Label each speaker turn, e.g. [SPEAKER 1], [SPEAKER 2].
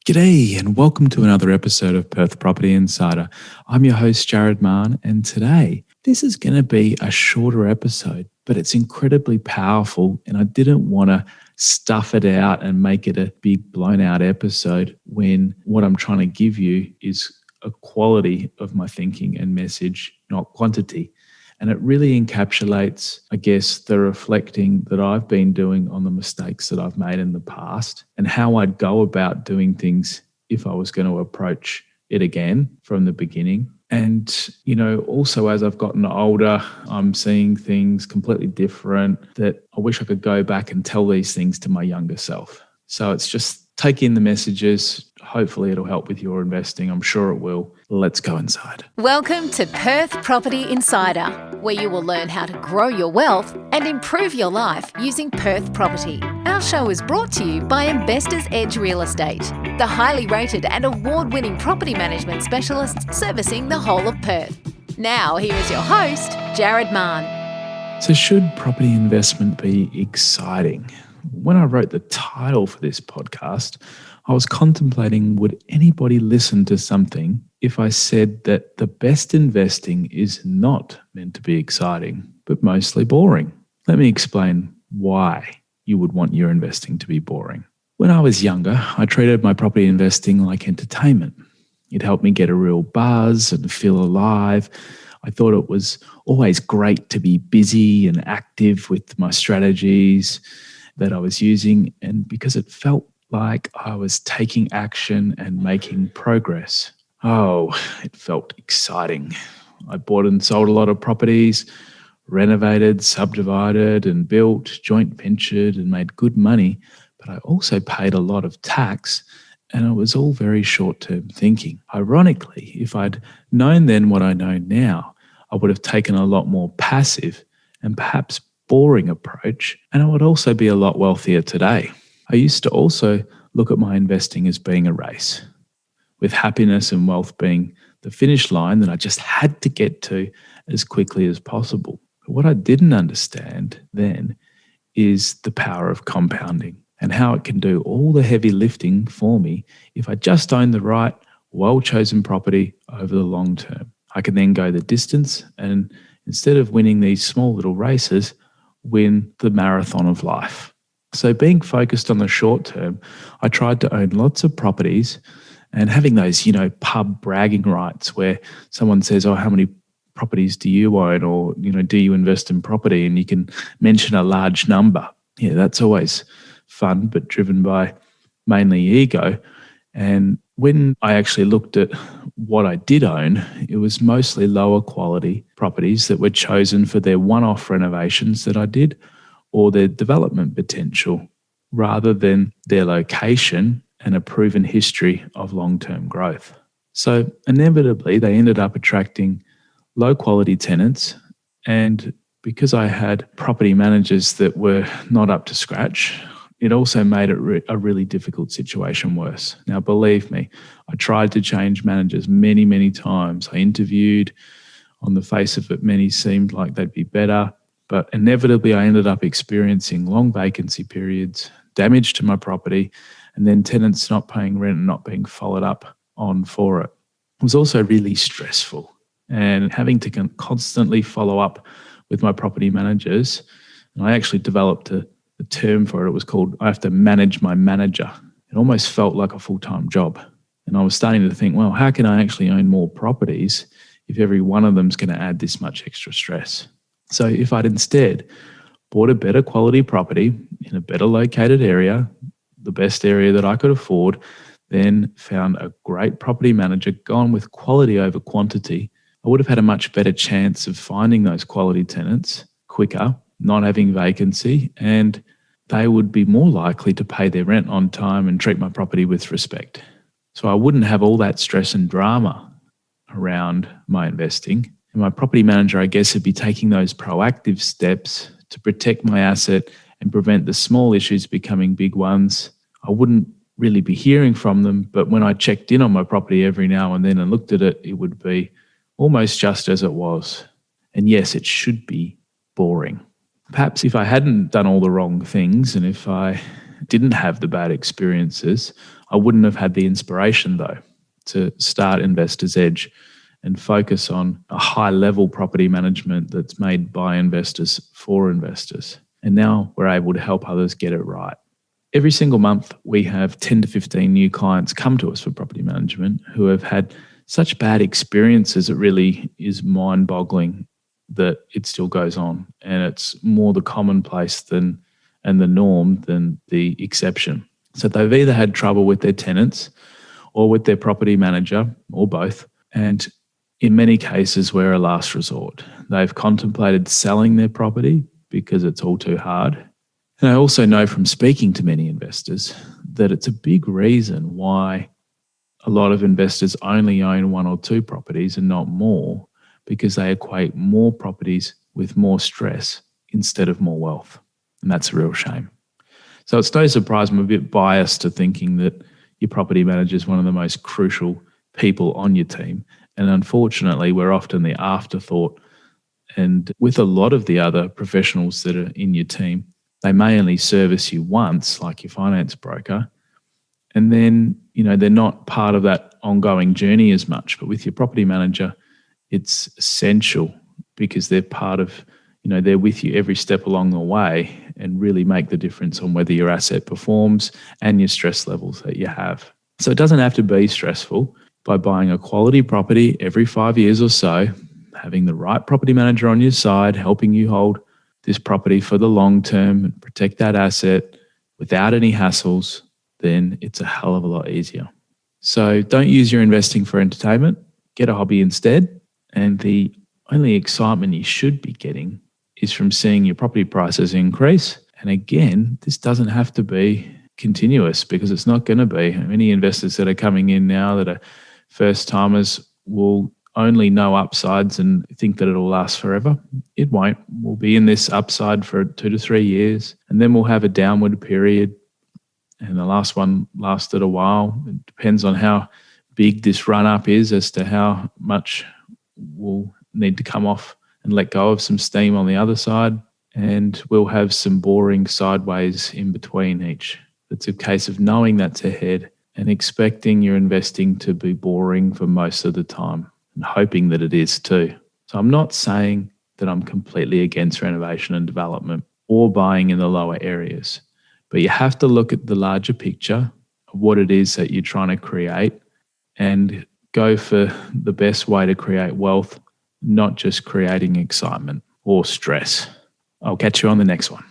[SPEAKER 1] G'day and welcome to another episode of Perth Property Insider. I'm your host, Jared Mann, and today this is going to be a shorter episode, but it's incredibly powerful, and I didn't want to stuff it out and make it a big blown out episode when what I'm trying to give you is a quality of my thinking and message, not quantity. And it really encapsulates, I guess, the reflecting that I've been doing on the mistakes that I've made in the past and how I'd go about doing things if I was going to approach it again from the beginning. And, also as I've gotten older, I'm seeing things completely different that I wish I could go back and tell these things to my younger self. So it's just take in the messages. Hopefully it'll help with your investing. I'm sure it will. Let's go inside.
[SPEAKER 2] Welcome to Perth Property Insider, where you will learn how to grow your wealth and improve your life using Perth property. Our show is brought to you by Investors Edge Real Estate, the highly rated and award-winning property management specialists servicing the whole of Perth. Now, here is your host, Jared Mann.
[SPEAKER 1] So should property investment be exciting? When I wrote the title for this podcast, I was contemplating, would anybody listen to something if I said that the best investing is not meant to be exciting, but mostly boring? Let me explain why you would want your investing to be boring. When I was younger, I treated my property investing like entertainment. It helped me get a real buzz and feel alive. I thought it was always great to be busy and active with my strategies that I was using, and because it felt like I was taking action and making progress. Oh, it felt exciting. I bought and sold a lot of properties, renovated, subdivided and built, joint ventured and made good money, but I also paid a lot of tax, and it was all very short-term thinking. Ironically, if I'd known then what I know now, I would have taken a lot more passive and perhaps boring approach, and I would also be a lot wealthier today. I used to also look at my investing as being a race, with happiness and wealth being the finish line that I just had to get to as quickly as possible. But what I didn't understand then is the power of compounding and how it can do all the heavy lifting for me if I just own the right, well-chosen property over the long term. I can then go the distance and instead of winning these small little races, win the marathon of life. So being focused on the short term, I tried to own lots of properties and having those, pub bragging rights where someone says, oh, how many properties do you own? Or, do you invest in property? And you can mention a large number. Yeah, that's always fun, but driven by mainly ego. And when I actually looked at what I did own, it was mostly lower quality properties that were chosen for their one-off renovations that I did or their development potential rather than their location and a proven history of long-term growth. So inevitably, they ended up attracting low-quality tenants, and because I had property managers that were not up to scratch, it also made it a really difficult situation worse. Now, believe me, I tried to change managers many, many times. I interviewed. On the face of it, many seemed like they'd be better. But inevitably, I ended up experiencing long vacancy periods, damage to my property, and then tenants not paying rent and not being followed up on for it. It was also really stressful. And having to constantly follow up with my property managers, and I actually developed a term for it. It was called, I have to manage my manager. It almost felt like a full-time job. And I was starting to think, well, how can I actually own more properties if every one of them's going to add this much extra stress? So if I'd instead bought a better quality property in a better located area, the best area that I could afford, then found a great property manager, gone with quality over quantity, I would have had a much better chance of finding those quality tenants quicker, not having vacancy, and they would be more likely to pay their rent on time and treat my property with respect. So I wouldn't have all that stress and drama around my investing. And my property manager, I guess, would be taking those proactive steps to protect my asset and prevent the small issues becoming big ones. I wouldn't really be hearing from them, but when I checked in on my property every now and then and looked at it, it would be almost just as it was. And yes, it should be boring. Perhaps if I hadn't done all the wrong things and if I didn't have the bad experiences, I wouldn't have had the inspiration though to start Investor's Edge and focus on a high-level property management that's made by investors for investors. And now we're able to help others get it right. Every single month, we have 10 to 15 new clients come to us for property management who have had such bad experiences, it really is mind-boggling that it still goes on. And it's more the commonplace and the norm than the exception. So they've either had trouble with their tenants or with their property manager or both. And in many cases, we're a last resort. They've contemplated selling their property because it's all too hard. And I also know from speaking to many investors that it's a big reason why a lot of investors only own 1 or 2 properties and not more, because they equate more properties with more stress instead of more wealth. And that's a real shame. So it's no surprise I'm a bit biased to thinking that your property manager is one of the most crucial people on your team. And unfortunately, we're often the afterthought. And with a lot of the other professionals that are in your team, they may only service you once, like your finance broker. And then, they're not part of that ongoing journey as much. But with your property manager, it's essential because they're part of, they're with you every step along the way and really make the difference on whether your asset performs and your stress levels that you have. So it doesn't have to be stressful. By buying a quality property every 5 years or so, having the right property manager on your side, helping you hold this property for the long term and protect that asset without any hassles, then it's a hell of a lot easier. So don't use your investing for entertainment. Get a hobby instead. And the only excitement you should be getting is from seeing your property prices increase. And again, this doesn't have to be continuous because it's not going to be. Many investors that are coming in now that are first timers will only know upsides and think that it'll last forever. It won't. We'll be in this upside for 2 to 3 years, and then we'll have a downward period. And the last one lasted a while. It depends on how big this run up is as to how much we'll need to come off and let go of some steam on the other side. And we'll have some boring sideways in between each. It's a case of knowing that's ahead and expecting your investing to be boring for most of the time and hoping that it is too. So I'm not saying that I'm completely against renovation and development or buying in the lower areas, but you have to look at the larger picture of what it is that you're trying to create and go for the best way to create wealth, not just creating excitement or stress. I'll catch you on the next one.